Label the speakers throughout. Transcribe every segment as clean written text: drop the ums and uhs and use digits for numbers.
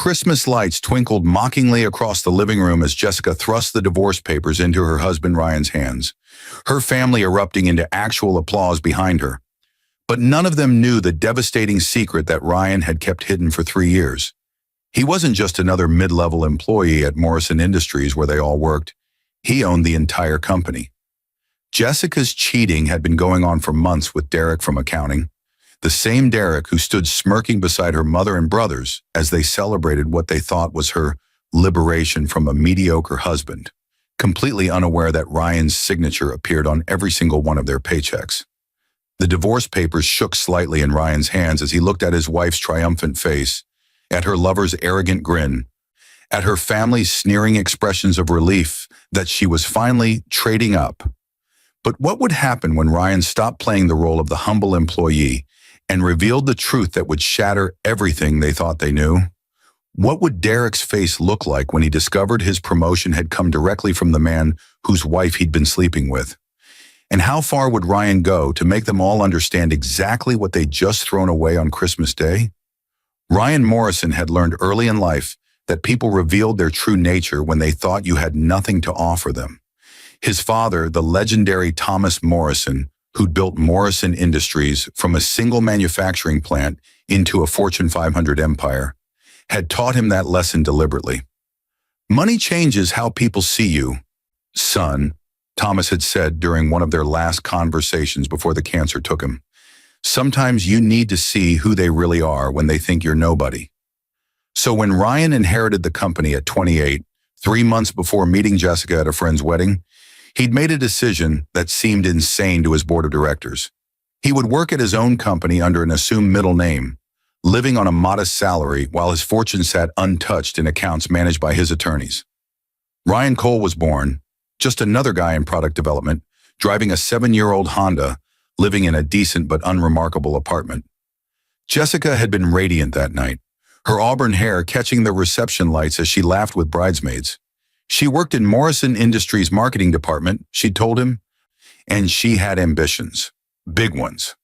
Speaker 1: Christmas lights twinkled mockingly across the living room as Jessica thrust the divorce papers into her husband Ryan's hands, her family erupting into actual applause behind her. But none of them knew the devastating secret that Ryan had kept hidden for 3 years. He wasn't just another mid-level employee at Morrison Industries where they all worked. He owned the entire company. Jessica's cheating had been going on for months with Derek from accounting, the same Derek who stood smirking beside her mother and brothers as they celebrated what they thought was her liberation from a mediocre husband, completely unaware that Ryan's signature appeared on every single one of their paychecks. The divorce papers shook slightly in Ryan's hands as he looked at his wife's triumphant face, at her lover's arrogant grin, at her family's sneering expressions of relief that she was finally trading up. But what would happen when Ryan stopped playing the role of the humble employee and revealed the truth that would shatter everything they thought they knew? What would Derek's face look like when he discovered his promotion had come directly from the man whose wife he'd been sleeping with? And how far would Ryan go to make them all understand exactly what they'd just thrown away on Christmas Day? Ryan Morrison had learned early in life that people revealed their true nature when they thought you had nothing to offer them. His father, the legendary Thomas Morrison, who'd built Morrison Industries from a single manufacturing plant into a Fortune 500 empire, had taught him that lesson deliberately. Money changes how people see you, son, Thomas had said during one of their last conversations before the cancer took him. Sometimes you need to see who they really are when they think you're nobody. So when Ryan inherited the company at 28, 3 months before meeting Jessica at a friend's wedding, he'd made a decision that seemed insane to his board of directors. He would work at his own company under an assumed middle name, living on a modest salary while his fortune sat untouched in accounts managed by his attorneys. Ryan Cole was born, just another guy in product development, driving a 7-year-old Honda, living in a decent but unremarkable apartment. Jessica had been radiant that night, her auburn hair catching the reception lights as she laughed with bridesmaids. She worked in Morrison Industries' marketing department, she told him, and she had ambitions, big ones.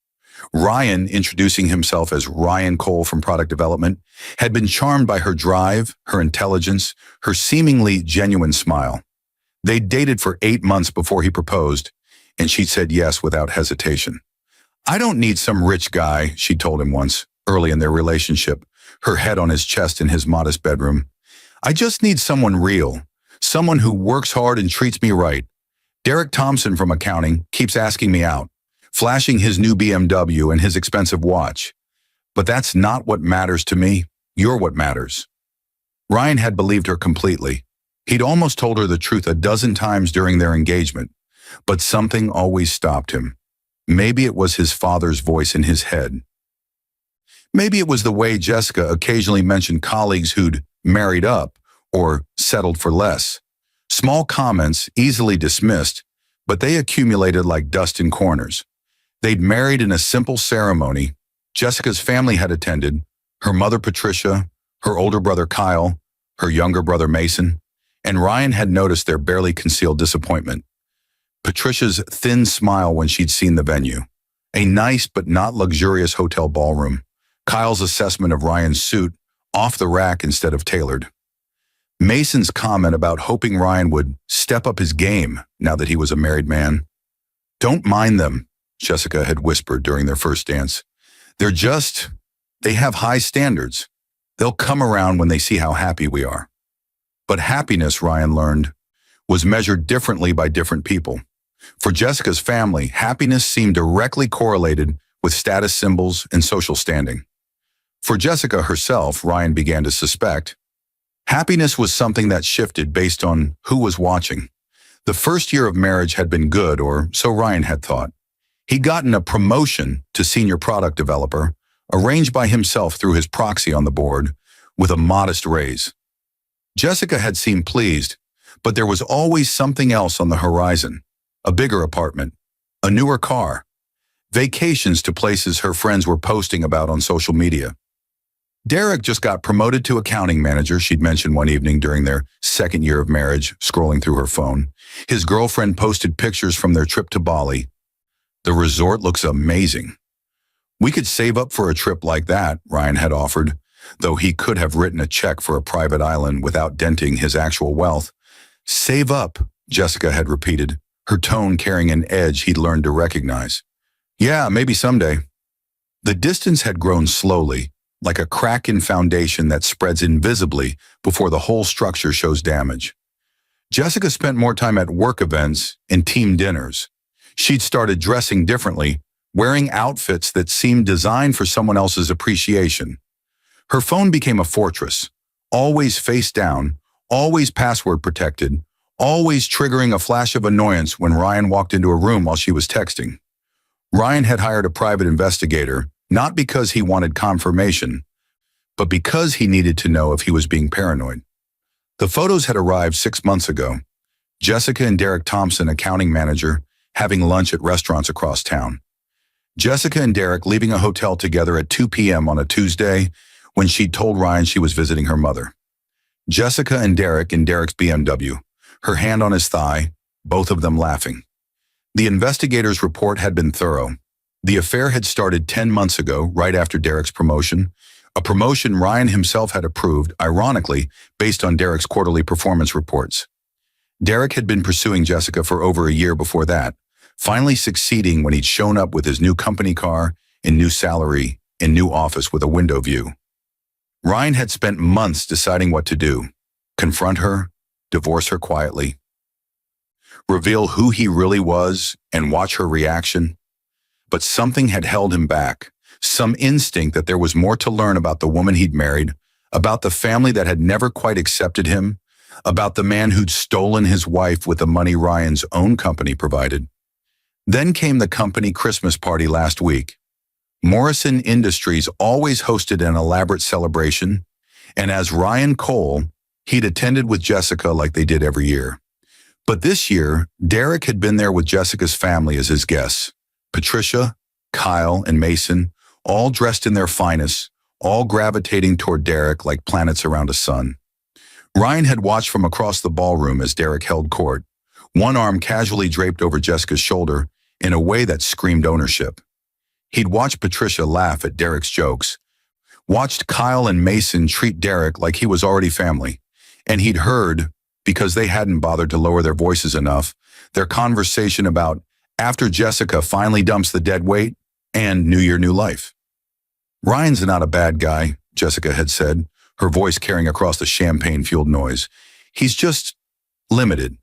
Speaker 1: Ryan, introducing himself as Ryan Cole from product development, had been charmed by her drive, her intelligence, her seemingly genuine smile. They dated for 8 months before he proposed, and she said yes without hesitation. "I don't need some rich guy," she told him once, early in their relationship, her head on his chest in his modest bedroom. "I just need someone real, someone who works hard and treats me right. Derek Thompson from accounting keeps asking me out, flashing his new BMW and his expensive watch. But that's not what matters to me. You're what matters." Ryan had believed her completely. He'd almost told her the truth a dozen times during their engagement, but something always stopped him. Maybe it was his father's voice in his head. Maybe it was the way Jessica occasionally mentioned colleagues who'd married up or settled for less. Small comments, easily dismissed, but they accumulated like dust in corners. They'd married in a simple ceremony. Jessica's family had attended, her mother Patricia, her older brother Kyle, her younger brother Mason, and Ryan had noticed their barely concealed disappointment. Patricia's thin smile when she'd seen the venue, a nice but not luxurious hotel ballroom. Kyle's assessment of Ryan's suit, off the rack instead of tailored. Mason's comment about hoping Ryan would step up his game now that he was a married man. "Don't mind them," Jessica had whispered during their first dance. They have high standards. They'll come around when they see how happy we are." But happiness, Ryan learned, was measured differently by different people. For Jessica's family, happiness seemed directly correlated with status symbols and social standing. For Jessica herself, Ryan began to suspect, happiness was something that shifted based on who was watching. The first year of marriage had been good, or so Ryan had thought. He'd gotten a promotion to senior product developer, arranged by himself through his proxy on the board, with a modest raise. Jessica had seemed pleased, but there was always something else on the horizon. A bigger apartment, a newer car, vacations to places her friends were posting about on social media. Derek just got promoted to accounting manager, she'd mentioned one evening during their second year of marriage, scrolling through her phone. His girlfriend posted pictures from their trip to Bali. "The resort looks amazing." "We could save up for a trip like that," Ryan had offered, though he could have written a check for a private island without denting his actual wealth. Save up, Jessica had repeated, her tone carrying an edge he'd learned to recognize. Yeah, maybe someday. The distance had grown slowly, like a crack in foundation that spreads invisibly before the whole structure shows damage. Jessica spent more time at work events and team dinners. She'd started dressing differently, wearing outfits that seemed designed for someone else's appreciation. Her phone became a fortress, always face down, always password protected, always triggering a flash of annoyance when Ryan walked into a room while she was texting. Ryan had hired a private investigator, not because he wanted confirmation, but because he needed to know if he was being paranoid. The photos had arrived 6 months ago. Jessica and Derek Thompson, accounting manager, having lunch at restaurants across town. Jessica and Derek leaving a hotel together at 2 p.m. on a Tuesday when she'd told Ryan she was visiting her mother. Jessica and Derek in Derek's BMW, her hand on his thigh, both of them laughing. The investigator's report had been thorough. The affair had started 10 months ago, right after Derek's promotion, a promotion Ryan himself had approved, ironically, based on Derek's quarterly performance reports. Derek had been pursuing Jessica for over a year before that, finally succeeding when he'd shown up with his new company car and new salary and new office with a window view. Ryan had spent months deciding what to do: confront her, divorce her quietly, reveal who he really was, and watch her reaction. But something had held him back, some instinct that there was more to learn about the woman he'd married, about the family that had never quite accepted him, about the man who'd stolen his wife with the money Ryan's own company provided. Then came the company Christmas party last week. Morrison Industries always hosted an elaborate celebration, and as Ryan Cole, he'd attended with Jessica like they did every year. But this year, Derek had been there with Jessica's family as his guests. Patricia, Kyle, and Mason, all dressed in their finest, all gravitating toward Derek like planets around a sun. Ryan had watched from across the ballroom as Derek held court, one arm casually draped over Jessica's shoulder in a way that screamed ownership. He'd watched Patricia laugh at Derek's jokes, watched Kyle and Mason treat Derek like he was already family, and he'd heard, because they hadn't bothered to lower their voices enough, their conversation about after Jessica finally dumps the dead weight and New Year, New Life. Ryan's not a bad guy, Jessica had said, her voice carrying across the champagne-fueled noise. He's just limited.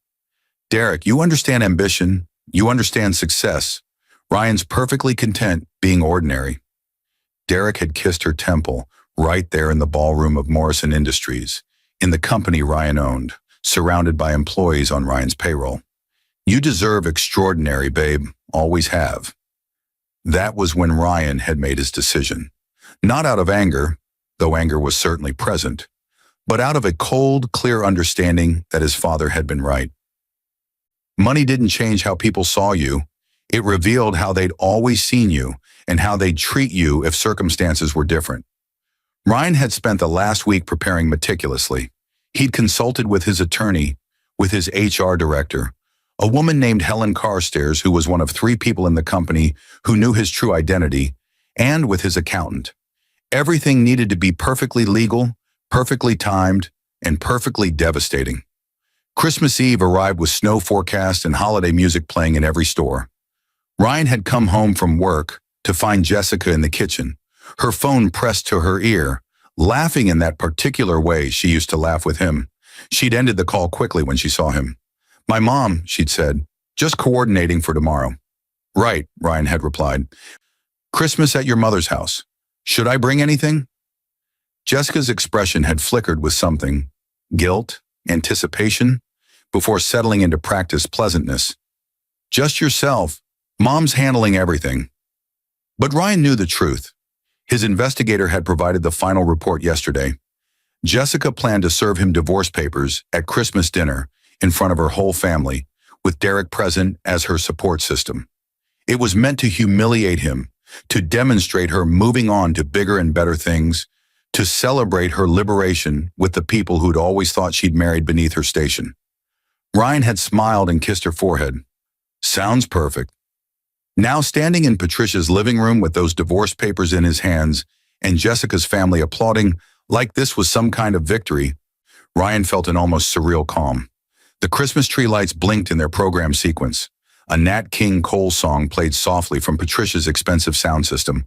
Speaker 1: Derek, you understand ambition, you understand success. Ryan's perfectly content being ordinary. Derek had kissed her temple right there in the ballroom of Morrison Industries, in the company Ryan owned, surrounded by employees on Ryan's payroll. You deserve extraordinary, babe, always have. That was when Ryan had made his decision. Not out of anger, though anger was certainly present, but out of a cold, clear understanding that his father had been right. Money didn't change how people saw you. It revealed how they'd always seen you and how they'd treat you if circumstances were different. Ryan had spent the last week preparing meticulously. He'd consulted with his attorney, with his HR director, a woman named Helen Carstairs, who was one of 3 people in the company who knew his true identity, and with his accountant. Everything needed to be perfectly legal, perfectly timed, and perfectly devastating. Christmas Eve arrived with snow forecast and holiday music playing in every store. Ryan had come home from work to find Jessica in the kitchen, her phone pressed to her ear, laughing in that particular way she used to laugh with him. She'd ended the call quickly when she saw him. "My mom," she'd said, "just coordinating for tomorrow." "Right," Ryan had replied. "Christmas at your mother's house. Should I bring anything?" Jessica's expression had flickered with something, guilt, anticipation, before settling into practiced pleasantness. "Just yourself. Mom's handling everything." But Ryan knew the truth. His investigator had provided the final report yesterday. Jessica planned to serve him divorce papers at Christmas dinner in front of her whole family, with Derek present as her support system. It was meant to humiliate him, to demonstrate her moving on to bigger and better things, to celebrate her liberation with the people who'd always thought she'd married beneath her station. Ryan had smiled and kissed her forehead. Sounds perfect. Now standing in Patricia's living room with those divorce papers in his hands and Jessica's family applauding Like this was some kind of victory, Ryan felt an almost surreal calm. The Christmas tree lights blinked in their program sequence. A Nat King Cole song played softly from Patricia's expensive sound system.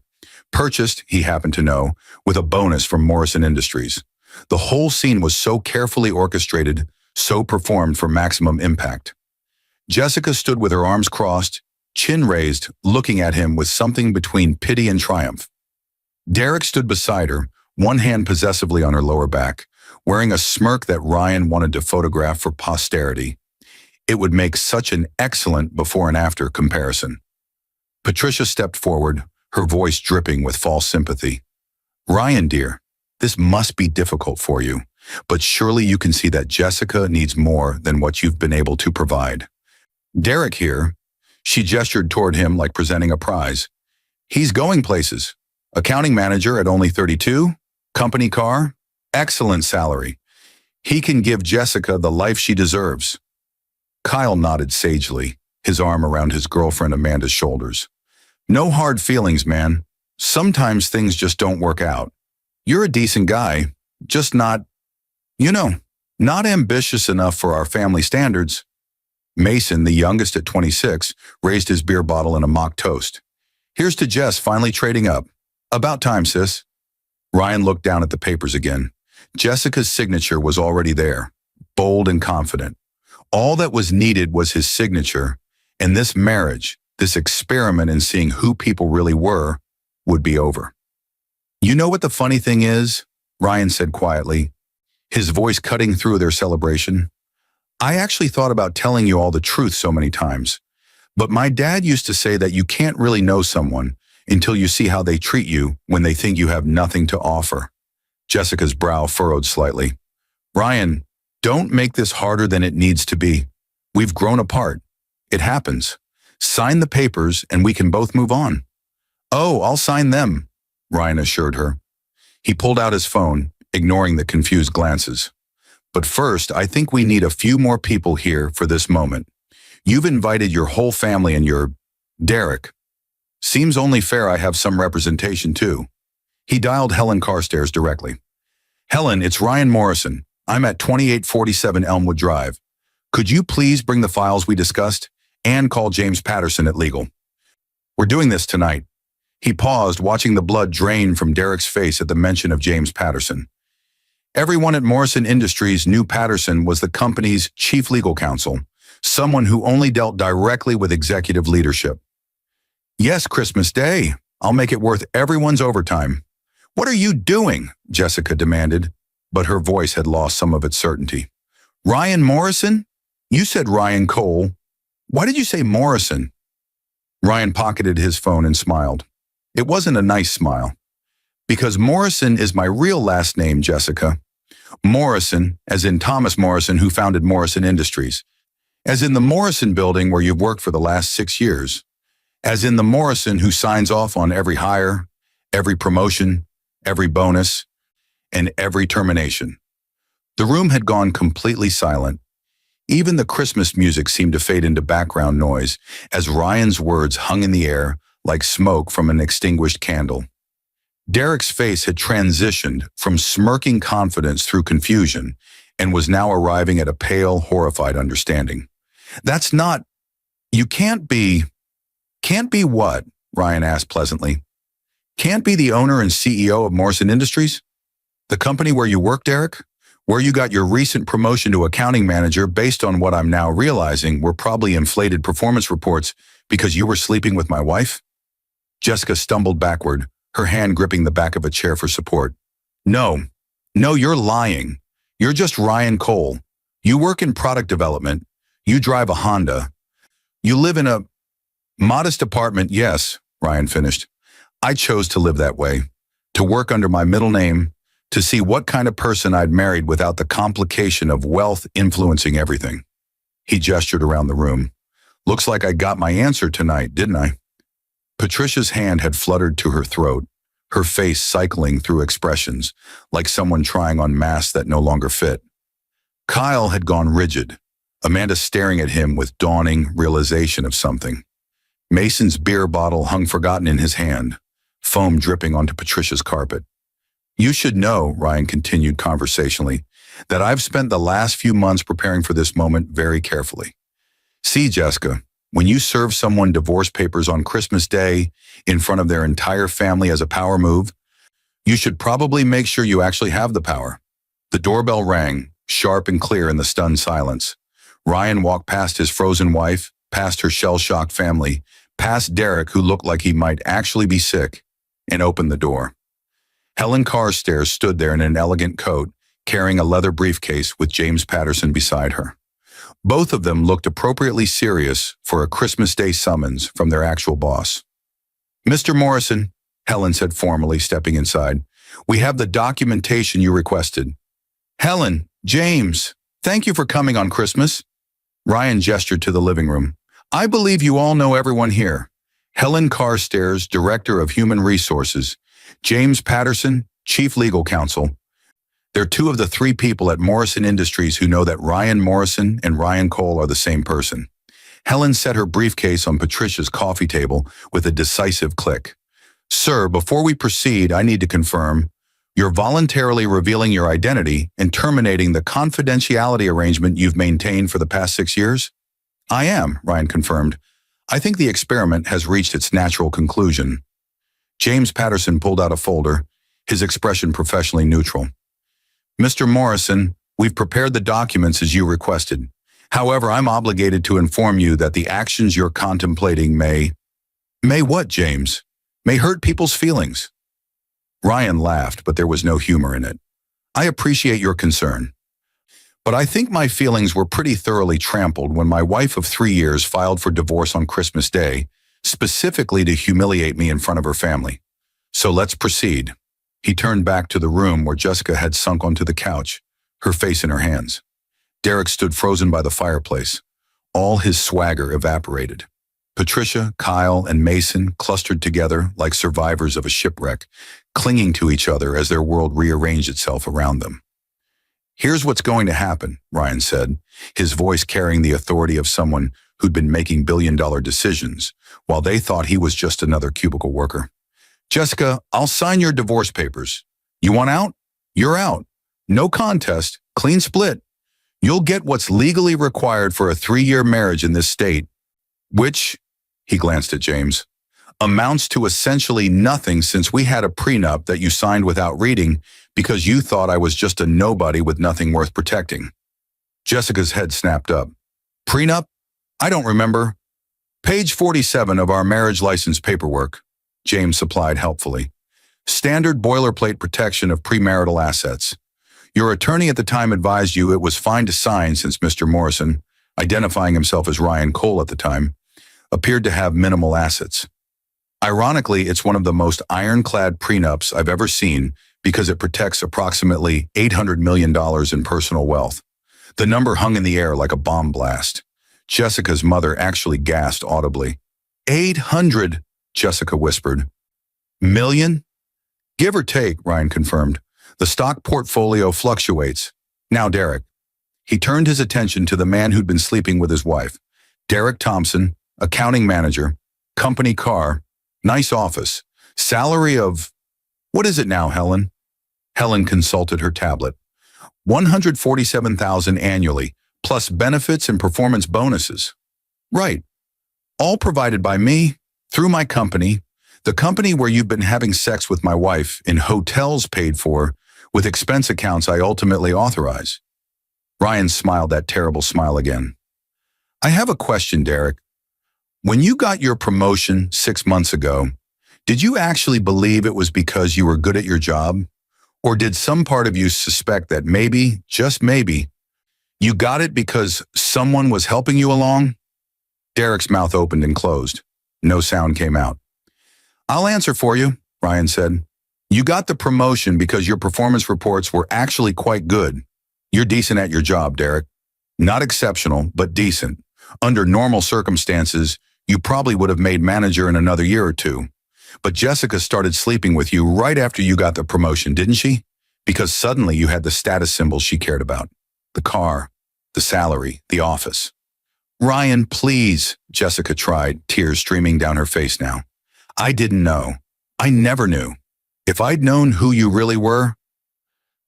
Speaker 1: Purchased, he happened to know, with a bonus from Morrison Industries. The whole scene was so carefully orchestrated, so performed for maximum impact. Jessica stood with her arms crossed, chin raised, looking at him with something between pity and triumph. Derek stood beside her, one hand possessively on her lower back, wearing a smirk that Ryan wanted to photograph for posterity. It would make such an excellent before and after comparison. Patricia stepped forward, her voice dripping with false sympathy. Ryan, dear, this must be difficult for you, but surely you can see that Jessica needs more than what you've been able to provide. Derek here, she gestured toward him like presenting a prize. He's going places. Accounting manager at only 32, company car, excellent salary. He can give Jessica the life she deserves. Kyle nodded sagely, his arm around his girlfriend Amanda's shoulders. No hard feelings, man. Sometimes things just don't work out. You're a decent guy, just not, not ambitious enough for our family standards. Mason, the youngest at 26, raised his beer bottle in a mock toast. Here's to Jess finally trading up. About time, sis. Ryan looked down at the papers again. Jessica's signature was already there, bold and confident. All that was needed was his signature, and this marriage, this experiment in seeing who people really were, would be over. You know what the funny thing is? Ryan said quietly, his voice cutting through their celebration. I actually thought about telling you all the truth so many times, but my dad used to say that you can't really know someone until you see how they treat you when they think you have nothing to offer. Jessica's brow furrowed slightly. Ryan, don't make this harder than it needs to be. We've grown apart. It happens. Sign the papers and we can both move on. Oh, I'll sign them, Ryan assured her. He pulled out his phone, ignoring the confused glances. But first, I think we need a few more people here for this moment. You've invited your whole family and your Derek. Seems only fair I have some representation too. He dialed Helen Carstairs directly. Helen, it's Ryan Morrison. I'm at 2847 Elmwood Drive. Could you please bring the files we discussed and call James Patterson at legal? We're doing this tonight. He paused, watching the blood drain from Derek's face at the mention of James Patterson. Everyone at Morrison Industries knew Patterson was the company's chief legal counsel, someone who only dealt directly with executive leadership. Yes, Christmas Day. I'll make it worth everyone's overtime. What are you doing? Jessica demanded, but her voice had lost some of its certainty. Ryan Morrison? You said Ryan Cole. Why did you say Morrison? Ryan pocketed his phone and smiled. It wasn't a nice smile. Because Morrison is my real last name, Jessica. Morrison, as in Thomas Morrison, who founded Morrison Industries. As in the Morrison building where you've worked for the last 6 years. As in the Morrison who signs off on every hire, every promotion, every bonus, and every termination. The room had gone completely silent. Even the Christmas music seemed to fade into background noise as Ryan's words hung in the air like smoke from an extinguished candle. Derek's face had transitioned from smirking confidence through confusion and was now arriving at a pale, horrified understanding. That's not... You can't be... Can't be what? Ryan asked pleasantly. Can't be the owner and CEO of Morrison Industries? The company where you work, Derek? Where you got your recent promotion to accounting manager based on what I'm now realizing were probably inflated performance reports because you were sleeping with my wife? Jessica stumbled backward, her hand gripping the back of a chair for support. No, you're lying. You're just Ryan Cole. You work in product development. You drive a Honda. You live in a modest apartment, yes, Ryan finished. I chose to live that way, to work under my middle name, to see what kind of person I'd married without the complication of wealth influencing everything. He gestured around the room. Looks like I got my answer tonight, didn't I? Patricia's hand had fluttered to her throat, her face cycling through expressions, like someone trying on masks that no longer fit. Kyle had gone rigid, Amanda staring at him with dawning realization of something. Mason's beer bottle hung forgotten in his hand, foam dripping onto Patricia's carpet. You should know, Ryan continued conversationally, that I've spent the last few months preparing for this moment very carefully. See, Jessica, when you serve someone divorce papers on Christmas Day in front of their entire family as a power move, you should probably make sure you actually have the power. The doorbell rang, sharp and clear in the stunned silence. Ryan walked past his frozen wife, past her shell-shocked family, past Derek, who looked like he might actually be sick, and opened the door. Helen Carstairs stood there in an elegant coat, carrying a leather briefcase with James Patterson beside her. Both of them looked appropriately serious for a Christmas Day summons from their actual boss. "Mr. Morrison," Helen said formally, stepping inside, "we have the documentation you requested." "Helen, James, thank you for coming on Christmas." Ryan gestured to the living room. "I believe you all know everyone here. Helen Carstairs, Director of Human Resources. James Patterson, Chief Legal Counsel. They're two of the three people at Morrison Industries who know that Ryan Morrison and Ryan Cole are the same person." Helen set her briefcase on Patricia's coffee table with a decisive click. "Sir, before we proceed, I need to confirm you're voluntarily revealing your identity and terminating the confidentiality arrangement you've maintained for the past 6 years?" "I am," Ryan confirmed. "I think the experiment has reached its natural conclusion." James Patterson pulled out a folder, his expression professionally neutral. "Mr. Morrison, we've prepared the documents as you requested. However, I'm obligated to inform you that the actions you're contemplating may what, James? May hurt people's feelings." Ryan laughed, but there was no humor in it. "I appreciate your concern, but I think my feelings were pretty thoroughly trampled when my wife of 3 years filed for divorce on Christmas Day, specifically to humiliate me in front of her family. So let's proceed." He turned back to the room where Jessica had sunk onto the couch, her face in her hands. Derek stood frozen by the fireplace. All his swagger evaporated. Patricia, Kyle, and Mason clustered together like survivors of a shipwreck, clinging to each other as their world rearranged itself around them. "Here's what's going to happen," Ryan said, his voice carrying the authority of someone who'd been making billion-dollar decisions, while they thought he was just another cubicle worker. "Jessica, I'll sign your divorce papers. You want out? You're out. No contest, clean split. You'll get what's legally required for a 3-year marriage in this state, which," he glanced at James, "amounts to essentially nothing since we had a prenup that you signed without reading because you thought I was just a nobody with nothing worth protecting." Jessica's head snapped up. "Prenup? I don't remember." "Page 47 of our marriage license paperwork," James supplied helpfully. "Standard boilerplate protection of premarital assets. Your attorney at the time advised you it was fine to sign since Mr. Morrison, identifying himself as Ryan Cole at the time, appeared to have minimal assets. Ironically, it's one of the most ironclad prenups I've ever seen because it protects approximately $800 million in personal wealth." The number hung in the air like a bomb blast. Jessica's mother actually gasped audibly. "800, Jessica whispered. "Million?" "Give or take," Ryan confirmed. "The stock portfolio fluctuates. Now, Derek." He turned his attention to the man who'd been sleeping with his wife. "Derek Thompson, accounting manager, company car, nice office, salary of—" "What is it now, Helen?" Helen consulted her tablet. $147,000 annually, plus benefits and performance bonuses." "Right. All provided by me, through my company, the company where you've been having sex with my wife, in hotels paid for, with expense accounts I ultimately authorize." Ryan smiled that terrible smile again. "I have a question, Derek. When you got your promotion 6 months ago, did you actually believe it was because you were good at your job? Or did some part of you suspect that maybe, just maybe, you got it because someone was helping you along?" Derek's mouth opened and closed. No sound came out. "I'll answer for you," Ryan said. "You got the promotion because your performance reports were actually quite good. You're decent at your job, Derek. Not exceptional, but decent. Under normal circumstances, you probably would have made manager in another year or two. But Jessica started sleeping with you right after you got the promotion, didn't she? Because suddenly you had the status symbols she cared about. The car, the salary, the office." "Ryan, please," Jessica tried, tears streaming down her face now. "I didn't know. I never knew. If I'd known who you really were,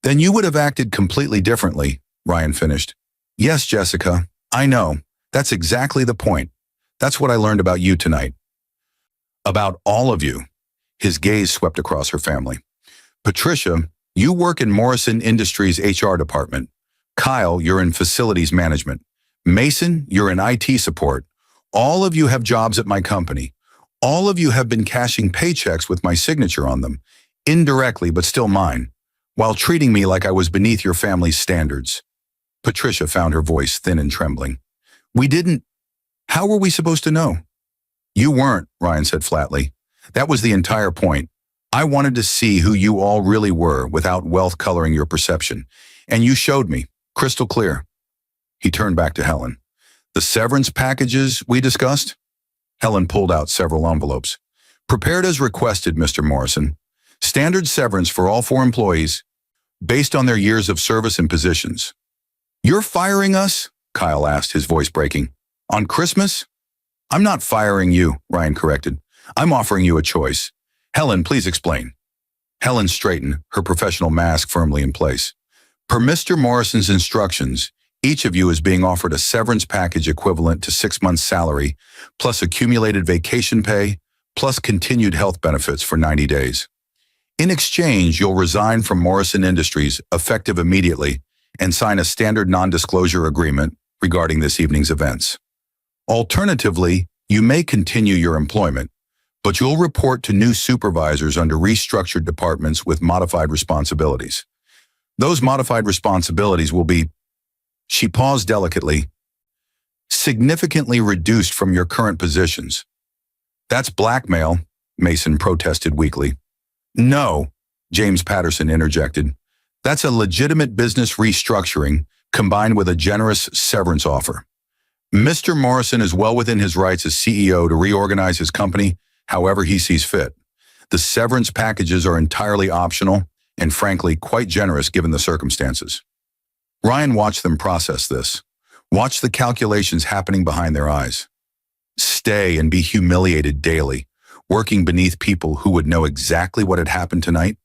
Speaker 1: then you would have acted completely differently, Ryan finished. Yes, Jessica, I know. That's exactly the point. That's what I learned about you tonight. About all of you. His gaze swept across her family. Patricia, you work in Morrison Industries' HR department. Kyle, you're in facilities management. Mason, you're in IT support. All of you have jobs at my company. All of you have been cashing paychecks with my signature on them, indirectly but still mine, while treating me like I was beneath your family's standards. Patricia found her voice thin and trembling. We didn't. How were we supposed to know? You weren't, Ryan said flatly. That was the entire point. I wanted to see who you all really were without wealth coloring your perception, and you showed me, crystal clear. He turned back to Helen. The severance packages we discussed? Helen pulled out several envelopes. Prepared as requested, Mr. Morrison. Standard severance for all 4 employees, based on their years of service and positions. You're firing us? Kyle asked, his voice breaking. On Christmas? I'm not firing you, Ryan corrected. I'm offering you a choice. Helen, please explain. Helen straightened, her professional mask firmly in place. Per Mr. Morrison's instructions, each of you is being offered a severance package equivalent to 6 months' salary, plus accumulated vacation pay, plus continued health benefits for 90 days. In exchange, you'll resign from Morrison Industries, effective immediately, and sign a standard non-disclosure agreement regarding this evening's events. Alternatively, you may continue your employment, but you'll report to new supervisors under restructured departments with modified responsibilities. Those modified responsibilities will be, she paused delicately, significantly reduced from your current positions. That's blackmail, Mason protested weakly. No, James Patterson interjected. That's a legitimate business restructuring combined with a generous severance offer. Mr. Morrison is well within his rights as CEO to reorganize his company however he sees fit. The severance packages are entirely optional and frankly quite generous given the circumstances. Ryan watched them process this. Watch the calculations happening behind their eyes. Stay and be humiliated daily, working beneath people who would know exactly what had happened tonight?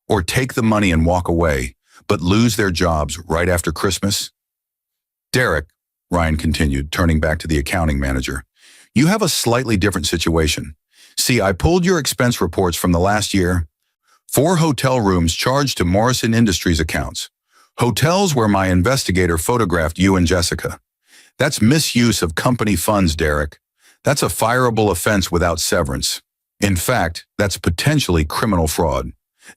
Speaker 1: Or take the money and walk away, but lose their jobs right after Christmas? Derek, Ryan continued, turning back to the accounting manager, you have a slightly different situation. See, I pulled your expense reports from the last year. 4 hotel rooms charged to Morrison Industries accounts. Hotels where my investigator photographed you and Jessica. That's misuse of company funds, Derek. That's a fireable offense without severance. In fact, that's potentially criminal fraud.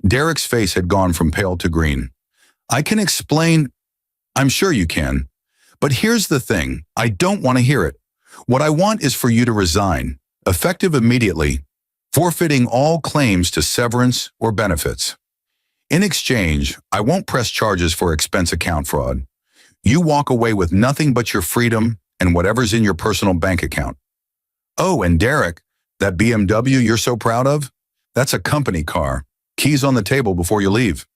Speaker 1: Derek's face had gone from pale to green. I can explain. I'm sure you can. But here's the thing. I don't want to hear it. What I want is for you to resign, effective immediately, forfeiting all claims to severance or benefits. In exchange, I won't press charges for expense account fraud. You walk away with nothing but your freedom and whatever's in your personal bank account. Oh, and Derek, that BMW you're so proud of? That's a company car. Keys on the table before you leave.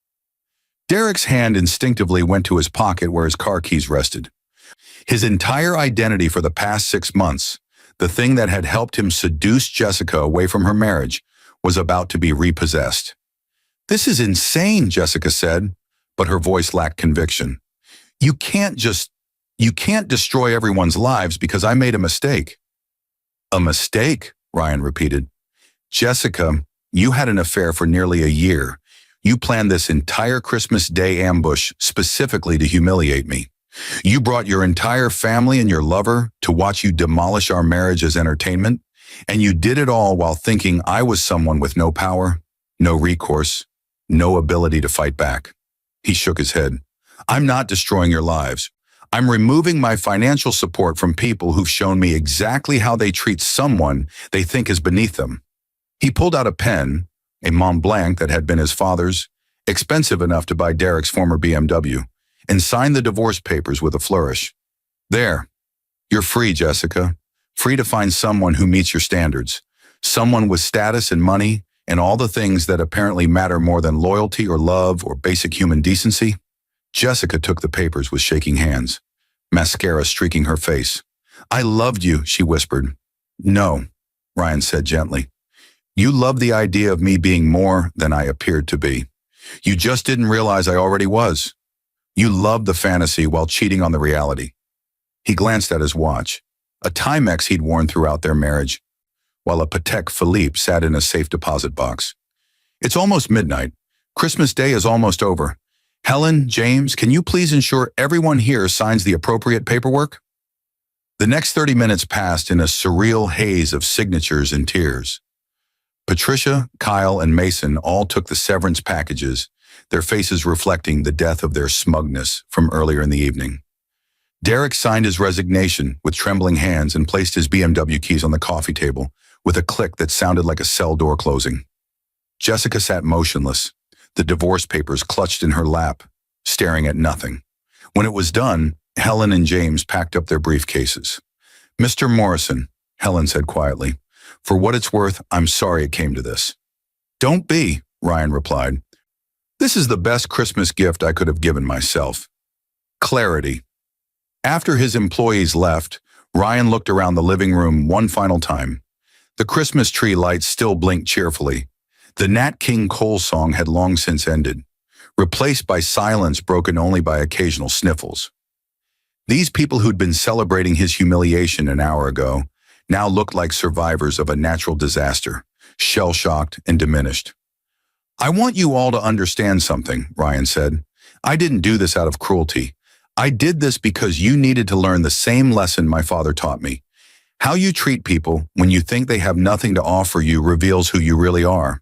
Speaker 1: Derek's hand instinctively went to his pocket where his car keys rested. His entire identity for the past 6 months, the thing that had helped him seduce Jessica away from her marriage, was about to be repossessed. This is insane, Jessica said, but her voice lacked conviction. You can't destroy everyone's lives because I made a mistake. A mistake, Ryan repeated. Jessica, you had an affair for nearly a year. You planned this entire Christmas Day ambush specifically to humiliate me. You brought your entire family and your lover to watch you demolish our marriage as entertainment, and you did it all while thinking I was someone with no power, no recourse, no ability to fight back. He shook his head. I'm not destroying your lives. I'm removing my financial support from people who've shown me exactly how they treat someone they think is beneath them. He pulled out a pen, a Mont Blanc that had been his father's, expensive enough to buy Derek's former BMW, and signed the divorce papers with a flourish. There. You're free, Jessica. Free to find someone who meets your standards. Someone with status and money and all the things that apparently matter more than loyalty or love or basic human decency. Jessica took the papers with shaking hands, mascara streaking her face. I loved you, she whispered. No, Ryan said gently. You love the idea of me being more than I appeared to be. You just didn't realize I already was. You loved the fantasy while cheating on the reality. He glanced at his watch, a Timex he'd worn throughout their marriage, while a Patek Philippe sat in a safe deposit box. It's almost midnight. Christmas Day is almost over. Helen, James, can you please ensure everyone here signs the appropriate paperwork? The next 30 minutes passed in a surreal haze of signatures and tears. Patricia, Kyle, and Mason all took the severance packages, their faces reflecting the death of their smugness from earlier in the evening. Derek signed his resignation with trembling hands and placed his BMW keys on the coffee table with a click that sounded like a cell door closing. Jessica sat motionless, the divorce papers clutched in her lap, staring at nothing. When it was done, Helen and James packed up their briefcases. "Mr. Morrison," Helen said quietly, "for what it's worth, I'm sorry it came to this." "Don't be," Ryan replied. "This is the best Christmas gift I could have given myself. Clarity." After his employees left, Ryan looked around the living room one final time. The Christmas tree lights still blinked cheerfully. The Nat King Cole song had long since ended, replaced by silence broken only by occasional sniffles. These people who'd been celebrating his humiliation an hour ago now looked like survivors of a natural disaster, shell-shocked and diminished. "I want you all to understand something," Ryan said. "I didn't do this out of cruelty. I did this because you needed to learn the same lesson my father taught me. How you treat people when you think they have nothing to offer you reveals who you really are.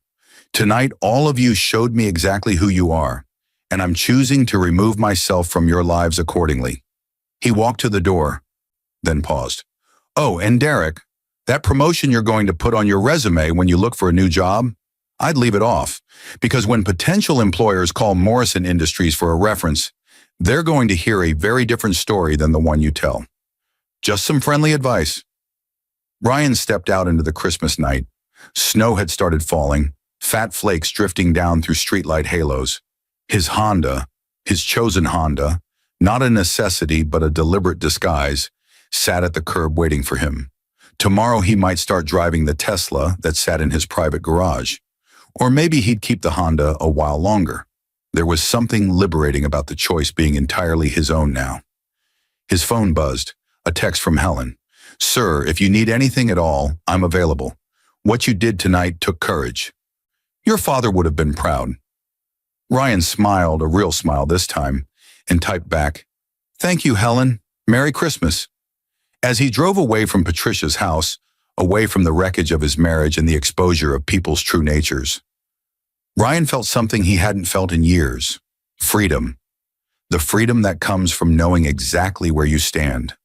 Speaker 1: Tonight, all of you showed me exactly who you are, and I'm choosing to remove myself from your lives accordingly." He walked to the door, then paused. "Oh, and Derek, that promotion you're going to put on your resume when you look for a new job, I'd leave it off, because when potential employers call Morrison Industries for a reference, they're going to hear a very different story than the one you tell. Just some friendly advice." Ryan stepped out into the Christmas night. Snow had started falling, fat flakes drifting down through streetlight halos. His Honda, his chosen Honda, not a necessity but a deliberate disguise, sat at the curb waiting for him. Tomorrow he might start driving the Tesla that sat in his private garage. Or maybe he'd keep the Honda a while longer. There was something liberating about the choice being entirely his own now. His phone buzzed, a text from Helen. "Sir, if you need anything at all, I'm available. What you did tonight took courage. Your father would have been proud." Ryan smiled, a real smile this time, and typed back, "Thank you, Helen. Merry Christmas." As he drove away from Patricia's house, away from the wreckage of his marriage and the exposure of people's true natures, Ryan felt something he hadn't felt in years: freedom. The freedom that comes from knowing exactly where you stand.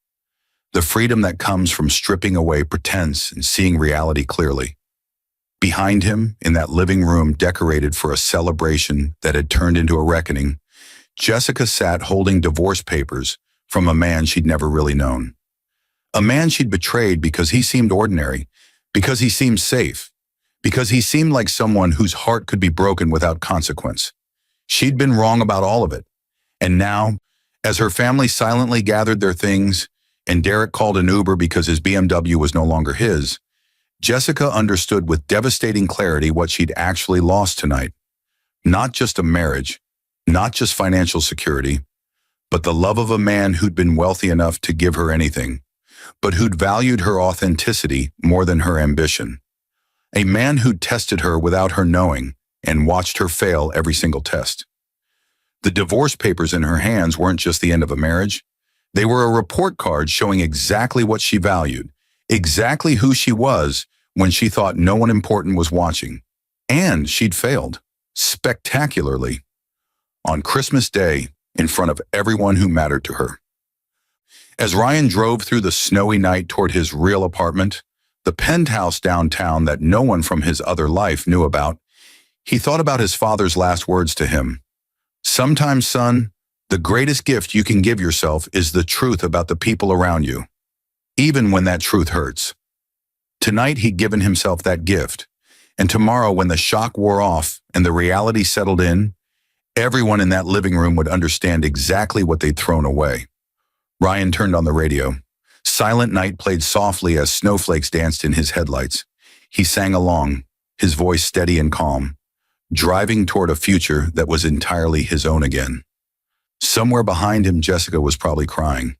Speaker 1: The freedom that comes from stripping away pretense and seeing reality clearly. Behind him, in that living room decorated for a celebration that had turned into a reckoning, Jessica sat holding divorce papers from a man she'd never really known. A man she'd betrayed because he seemed ordinary, because he seemed safe, because he seemed like someone whose heart could be broken without consequence. She'd been wrong about all of it. And now, as her family silently gathered their things and Derek called an Uber because his BMW was no longer his, Jessica understood with devastating clarity what she'd actually lost tonight. Not just a marriage, not just financial security, but the love of a man who'd been wealthy enough to give her anything, but who'd valued her authenticity more than her ambition. A man who'd tested her without her knowing and watched her fail every single test. The divorce papers in her hands weren't just the end of a marriage. They were a report card showing exactly what she valued, exactly who she was when she thought no one important was watching. And she'd failed, spectacularly, on Christmas Day in front of everyone who mattered to her. As Ryan drove through the snowy night toward his real apartment, the penthouse downtown that no one from his other life knew about, he thought about his father's last words to him. "Sometimes, son, the greatest gift you can give yourself is the truth about the people around you, even when that truth hurts." Tonight he'd given himself that gift, and tomorrow when the shock wore off and the reality settled in, everyone in that living room would understand exactly what they'd thrown away. Ryan turned on the radio. Silent Night played softly as snowflakes danced in his headlights. He sang along, his voice steady and calm, driving toward a future that was entirely his own again. Somewhere behind him, Jessica was probably crying.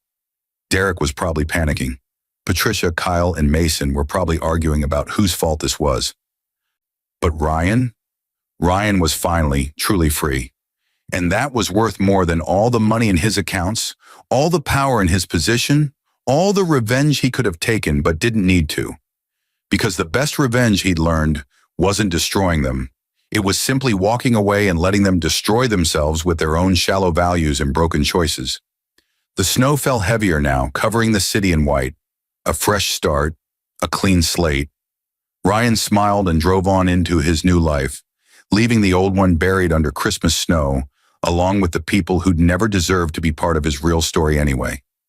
Speaker 1: Derek was probably panicking. Patricia, Kyle, and Mason were probably arguing about whose fault this was. But Ryan? Ryan was finally, truly free. And that was worth more than all the money in his accounts, all the power in his position, all the revenge he could have taken but didn't need to. Because the best revenge he'd learned wasn't destroying them. It was simply walking away and letting them destroy themselves with their own shallow values and broken choices. The snow fell heavier now, covering the city in white. A fresh start, a clean slate. Ryan smiled and drove on into his new life, leaving the old one buried under Christmas snow, along with the people who'd never deserved to be part of his real story anyway.